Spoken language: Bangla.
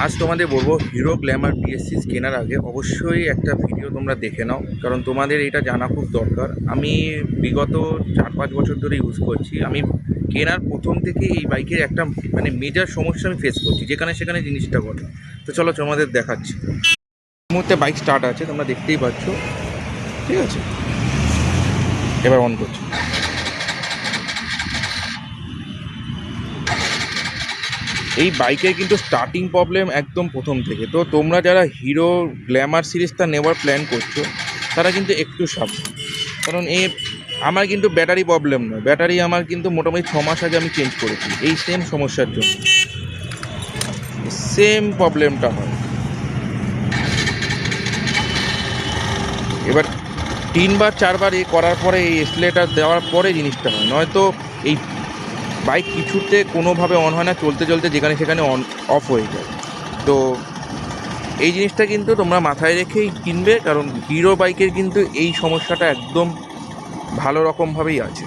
আজ তোমাদের বলবো হিরো গ্ল্যামার BS6 কেনার আগে অবশ্যই একটা ভিডিও তোমরা দেখে নাও, কারণ তোমাদের এটা জানা খুব দরকার। আমি বিগত 4-5 বছর ধরে ইউজ করছি। আমি কেনার প্রথম থেকে এই বাইকের একটা মেজর সমস্যা আমি ফেস করছি, যেখানে সেখানে জিনিসটা ঘটে। তো চলো তোমাদের দেখাচ্ছি। এই মুহূর্তে বাইক স্টার্ট আছে, তোমরা দেখতেই পাচ্ছ, ঠিক আছে? এবার অন করছি। এই বাইকের কিন্তু স্টার্টিং প্রবলেম একদম প্রথম থেকে। তো তোমরা যারা হিরো গ্ল্যামার সিরিজটা নেওয়ার প্ল্যান করছো তারা কিন্তু একটু সাবধান, কারণ আমার কিন্তু ব্যাটারি প্রবলেম নয়, ব্যাটারি আমার কিন্তু মোটামুটি 6 মাস আগে আমি চেঞ্জ করেছি এই সেম সমস্যার জন্য। সেম প্রবলেমটা হয়। এবার 3-4 বার করার পরে, এই এক্সিলারেটর দেওয়ার পরে জিনিসটা হয়, নয়তো এই বাইক কিছুতে কোনোভাবে অন হয় না, চলতে চলতে যেখানে সেখানে অন অফ হয়ে যায়। তো এই জিনিসটা কিন্তু তোমরা মাথায় রেখেই কিনবে, কারণ হিরো বাইকের কিন্তু এই সমস্যাটা একদম ভালো রকমভাবেই আছে।